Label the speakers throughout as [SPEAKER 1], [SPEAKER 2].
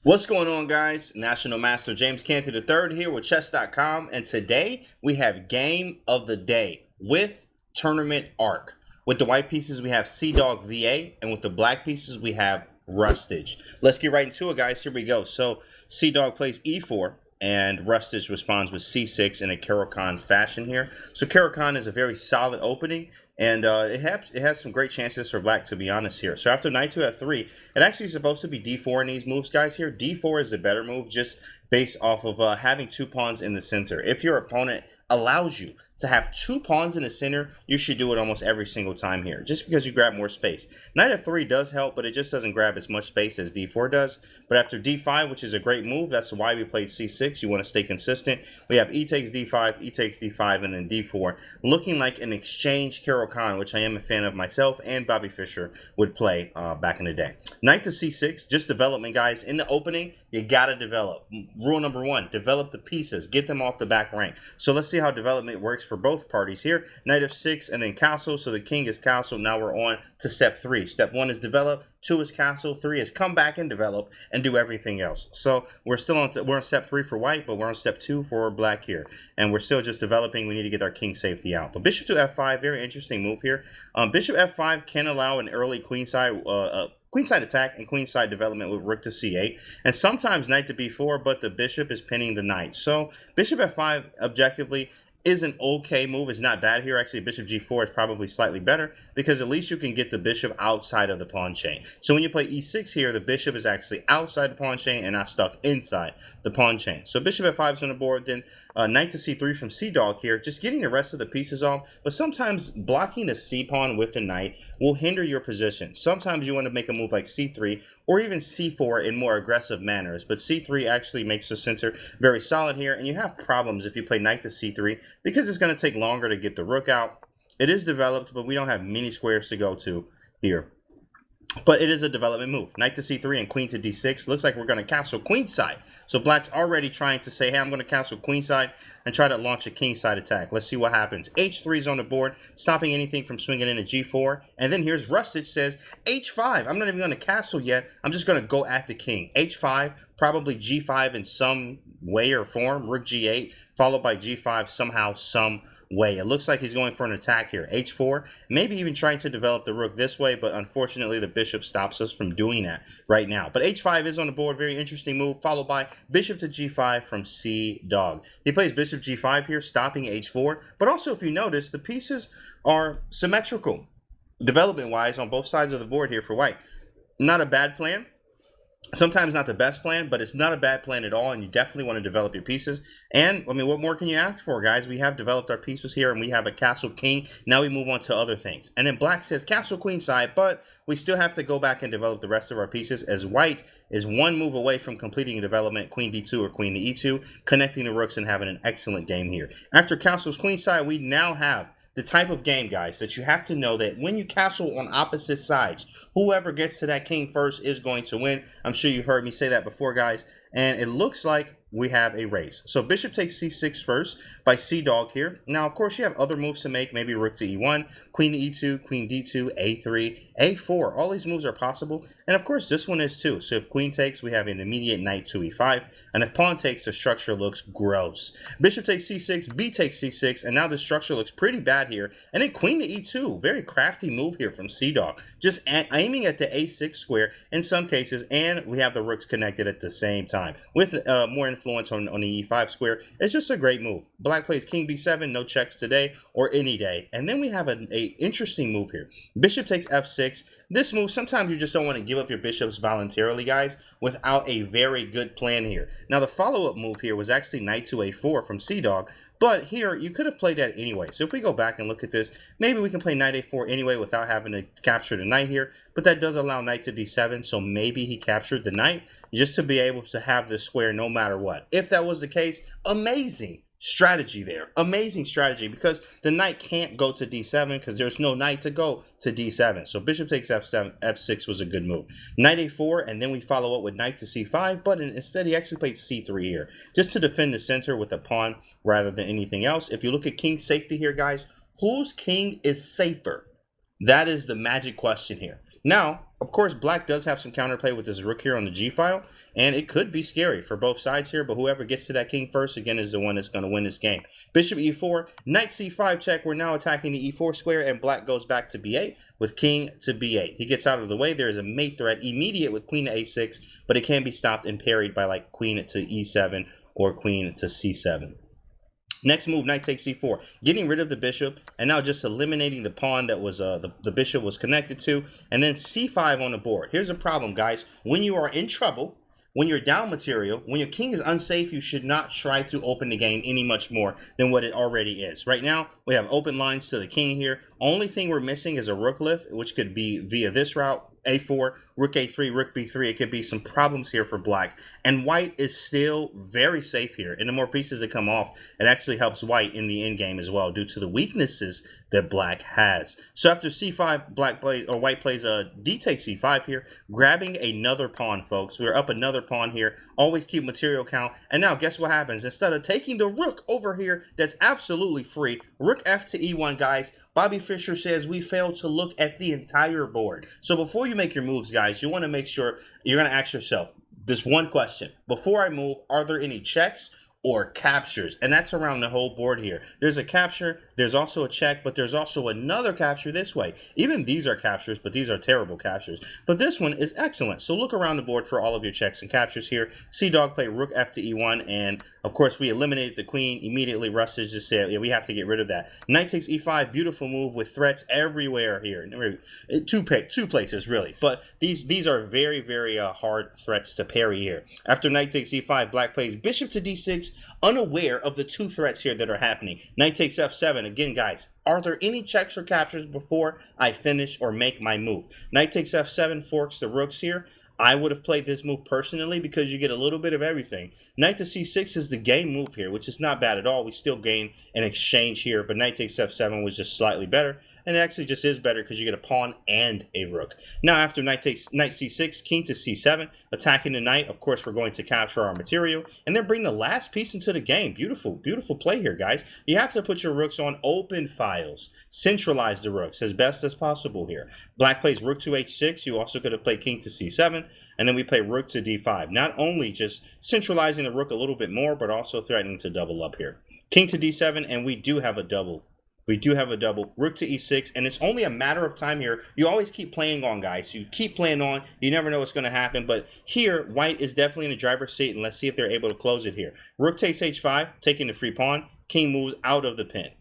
[SPEAKER 1] What's going on, guys? National Master James Canty III here with Chess.com, and today we have Game of the Day with Tournament Arc. With the white pieces, we have CDawgVA, and with the black pieces, we have Rustage. Let's get right into it, guys. Here we go. So, CDawg plays E4, and Rustage responds with C6 in a Caro-Kann fashion here. So, Caro-Kann is a very solid opening, and it has some great chances for black, to be honest here. So after knight to f3, it actually is supposed to be d4 in these moves, guys, here. d4 is the better move just based off of having two pawns in the center. If your opponent allows you to have two pawns in the center, you should do it almost every single time here, just because you grab more space. Knight f3 does help, but it just doesn't grab as much space as d4 does. But after d5, which is a great move, that's why we played c6. You want to stay consistent. We have e takes d5, e takes d5, and then d4, looking like an exchange Caro-Kann, which I am a fan of myself and Bobby Fischer would play back in the day. Knight to c6, just development, guys. In the opening, you gotta develop. Rule number one, develop the pieces. Get them off the back rank. So let's see how development works for both parties here. Knight f6 and then castle. So the king is castle. Now we're on to step 3. Step 1 is develop. 2 is castle. 3 is come back and develop and do everything else. So we're still on we're on step 3 for white, but we're on step 2 for black here. And we're still just developing. We need to get our king safety out. But bishop to f5, very interesting move here. Bishop f5 can allow an early queenside queenside attack and queenside development with rook to c8, and sometimes knight to b4, but the bishop is pinning the knight. So bishop f5 objectively is an okay move. It's not bad here. Actually, bishop g4 is probably slightly better because at least you can get the bishop outside of the pawn chain. So when you play e6 here, the bishop is actually outside the pawn chain and not stuck inside the pawn chain. So bishop f5 is on the board. Then knight to c3 from CDawg here, just getting the rest of the pieces off. But sometimes blocking the c pawn with the knight will hinder your position. Sometimes you want to make a move like c3 or even c4 in more aggressive manners. But c3 actually makes the center very solid here, and you have problems if you play knight to c3 because it's going to take longer to get the rook out. It is developed, but we don't have many squares to go to here. But it is a development move. Knight to c3 and queen to d6. Looks like we're going to castle queenside. So black's already trying to say, hey, I'm going to castle queenside and try to launch a kingside attack. Let's see what happens. h3 is on the board, stopping anything from swinging into g4. And then here's Rustage says, h5. I'm not even going to castle yet. I'm just going to go at the king. h5, probably g5 in some way or form. Rook g8, followed by g5 somehow, some way. It looks like he's going for an attack here. h4, maybe even trying to develop the rook this way, but unfortunately the bishop stops us from doing that right now. But h5 is on the board. Very interesting move, followed by bishop to g5 from CDawg. He plays bishop g5 here, stopping h4, but also if you notice, the pieces are symmetrical development wise on both sides of the board here for white. Not a bad plan. Sometimes not the best plan, but it's not a bad plan at all, and you definitely want to develop your pieces. And, I mean, what more can you ask for, guys? We have developed our pieces here, and we have a castle king. Now we move on to other things. And then black says castle queenside, but we still have to go back and develop the rest of our pieces, as white is one move away from completing development, queen d2 or queen to e2, connecting the rooks and having an excellent game here. After castles queenside, we now have the type of game, guys, that you have to know that when you castle on opposite sides, whoever gets to that king first is going to win. I'm sure you've heard me say that before, guys. And it looks like we have a race. So bishop takes c6 first by CDawg here. Now, of course, you have other moves to make. Maybe rook to e1, queen to e2, queen d2, a3, a4. All these moves are possible. And, of course, this one is too. So if queen takes, we have an immediate knight to e5. And if pawn takes, the structure looks gross. Bishop takes c6, b takes c6. And now the structure looks pretty bad here. And then queen to e2. Very crafty move here from CDawg. Just aiming at the a6 square in some cases. And we have the rooks connected at the same time with more influence on the e5 square. It's just a great move. Black plays king b7, no checks today or any day. And then we have an interesting move here. Bishop takes f6. This move, sometimes you just don't want to give up your bishops voluntarily, guys, without a very good plan here. Now, the follow-up move here was actually knight to a4 from CDawg, but here, you could have played that anyway. So if we go back and look at this, maybe we can play knight a4 anyway without having to capture the knight here, but that does allow knight to d7, so maybe he captured the knight just to be able to have this square no matter what. If that was the case, amazing strategy there. Amazing strategy, because the knight can't go to d7 because there's no knight to go to d7. So bishop takes f7, f6 was a good move. Knight a4, and then we follow up with knight to c5, but instead he actually played c3 here, just to defend the center with a pawn rather than anything else. If you look at king safety here, guys, whose king is safer? That is the magic question here. Now, of course, black does have some counterplay with this rook here on the g file, and it could be scary for both sides here, but whoever gets to that king first, again, is the one that's going to win this game. Bishop e4, knight c5 check. We're now attacking the e4 square, and black goes back to b8 with king to b8. He gets out of the way. There is a mate threat immediate with queen to a6, but it can be stopped and parried by like queen to e7 or queen to c7. Next move, knight takes c4, getting rid of the bishop, and now just eliminating the pawn that was the bishop was connected to, and then c5 on the board. Here's a problem, guys. When you are in trouble, when you're down material, when your king is unsafe, you should not try to open the game any much more than what it already is. Right now, we have open lines to the king here. Only thing we're missing is a rook lift, which could be via this route, a4, rook a3, rook b3. It could be some problems here for black. And white is still very safe here. And the more pieces that come off, it actually helps white in the endgame as well, due to the weaknesses that black has. So after c5, white plays d takes c5 here, grabbing another pawn, folks. We're up another pawn here. Always keep material count. And now guess what happens? Instead of taking the rook over here, that's absolutely free, rook f to e1, guys. Bobby Fischer says we failed to look at the entire board. So before you make your moves, guys, you want to make sure you're going to ask yourself this one question. Before I move, are there any checks or captures? And that's around the whole board here. There's a capture, there's also a check, but there's also another capture this way. Even these are captures, but these are terrible captures. But this one is excellent. So look around the board for all of your checks and captures here. CDawg played rook f to e1, and of course we eliminated the queen immediately. Rustage just said, yeah, we have to get rid of that. Knight takes e5, beautiful move with threats everywhere here. Two places really, but these are very, very hard threats to parry here. After knight takes e5, black plays bishop to d6, unaware of the two threats here that are happening. Knight takes f7. Again, guys, are there any checks or captures before I finish or make my move? Knight takes f7, forks the rooks here. I would have played this move personally because you get a little bit of everything. Knight to c6 is the game move here, which is not bad at all. We still gain an exchange here, but knight takes f7 was just slightly better. And it actually just is better because you get a pawn and a rook. Now after knight c6, king to c7, attacking the knight. Of course, we're going to capture our material and then bring the last piece into the game. Beautiful, beautiful play here, guys. You have to put your rooks on open files. Centralize the rooks as best as possible here. Black plays rook to h6. You also could have played king to c7. And then we play rook to d5. Not only just centralizing the rook a little bit more, but also threatening to double up here. King to d7, and we do have a double. We do have a double. Rook to e6, and it's only a matter of time here. You always keep playing on, guys. You keep playing on. You never know what's going to happen, but here, white is definitely in the driver's seat, and let's see if they're able to close it here. Rook takes h5, taking the free pawn. King moves out of the pin.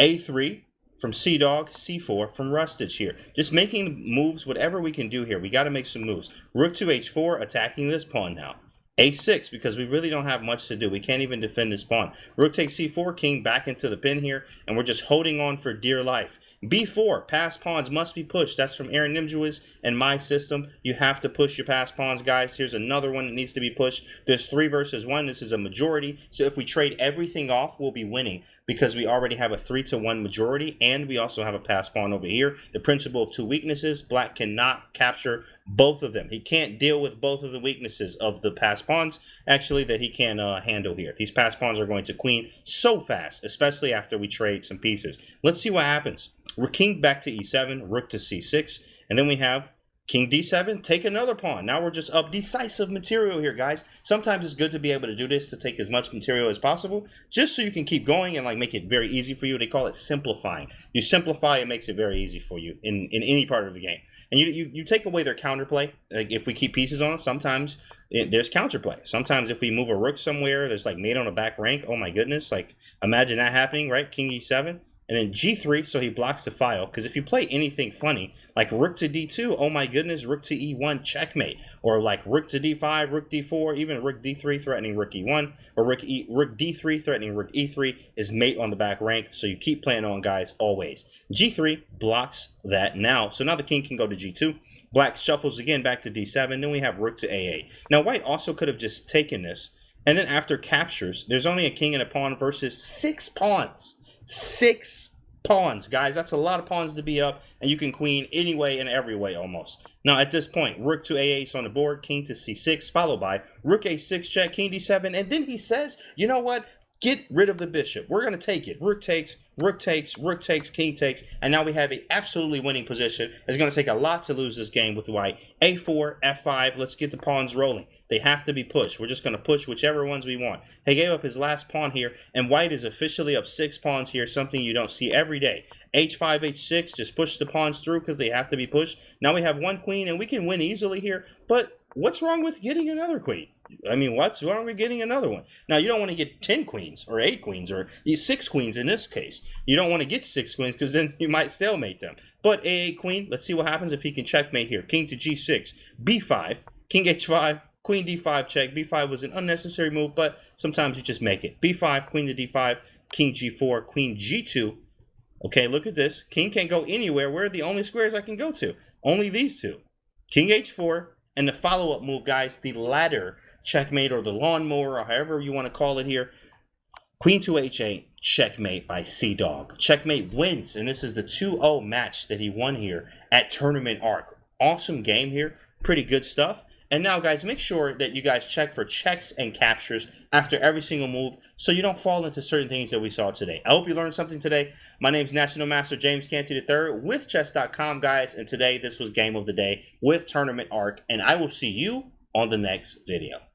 [SPEAKER 1] a3 from CDawg, c4 from Rustage here. Just making moves, whatever we can do here. We got to make some moves. Rook to h4, attacking this pawn now. a6, because we really don't have much to do. We can't even defend this pawn. Rook takes c4, king back into the pin here, and we're just holding on for dear life. b4, passed pawns must be pushed. That's from Aaron Nimjewis and my system. You have to push your passed pawns, guys. Here's another one that needs to be pushed. There's 3 versus 1. This is a majority. So if we trade everything off, we'll be winning because we already have a 3-to-1 majority, and we also have a passed pawn over here. The principle of 2 weaknesses. Black cannot capture both of them. He can't deal with both of the weaknesses of the passed pawns, actually, that he can handle here. These passed pawns are going to queen so fast, especially after we trade some pieces. Let's see what happens. Rook king back to e7, rook to c6, and then we have king d7, take another pawn. Now we're just up decisive material here, guys. Sometimes it's good to be able to do this, to take as much material as possible, just so you can keep going and like make it very easy for you. They call it simplifying. You simplify, it makes it very easy for you in any part of the game. And you take away their counterplay. Like if we keep pieces on, sometimes there's counterplay. Sometimes if we move a rook somewhere, there's like mate on the back rank. Oh my goodness, like imagine that happening, right? King e7. And then g3, so he blocks the file. Because if you play anything funny, like rook to d2, oh my goodness, rook to e1, checkmate. Or like rook to d5, rook d4, even rook d3 threatening rook e1, or rook d3 threatening rook e3 is mate on the back rank. So you keep playing on, guys, always. g3 blocks that now. So now the king can go to g2. Black shuffles again back to d7. Then we have rook to a8. Now white also could have just taken this. And then after captures, there's only a king and a pawn versus 6 pawns. 6 pawns, guys. That's a lot of pawns to be up, and you can queen any way and every way almost. Now at this point, rook to a8 on the board, king to c6, followed by rook a6 check, king d7, and then he says, you know what? Get rid of the bishop. We're going to take it. Rook takes, rook takes, rook takes, king takes, and now we have a absolutely winning position. It's going to take a lot to lose this game with white. a4, f5, let's get the pawns rolling. They have to be pushed. We're just going to push whichever ones we want. He gave up his last pawn here, and white is officially up 6 pawns here, something you don't see every day. H5, H6, just push the pawns through because they have to be pushed. Now we have 1 queen, and we can win easily here, but what's wrong with getting another queen? I mean, what's wrong with getting another one? Now, you don't want to get 10 queens or 8 queens or 6 queens in this case. You don't want to get 6 queens because then you might stalemate them. But A8 queen, let's see what happens if he can checkmate here. King to G6, B5, King H5, Queen D5 check. B5 was an unnecessary move, but sometimes you just make it. B5, Queen to D5, King G4, Queen G2. Okay, look at this. King can't go anywhere. Where are the only squares I can go to? Only these two. King H4, and the follow-up move, guys, the ladder checkmate or the lawnmower or however you want to call it here. Queen to H8, checkmate by CDawg. Checkmate wins, and this is the 2-0 match that he won here at Tournament Arc. Awesome game here. Pretty good stuff. And now, guys, make sure that you guys check for checks and captures after every single move so you don't fall into certain things that we saw today. I hope you learned something today. My name is National Master James Canty III with Chess.com, guys. And today, this was Game of the Day with Tournament Arc. And I will see you on the next video.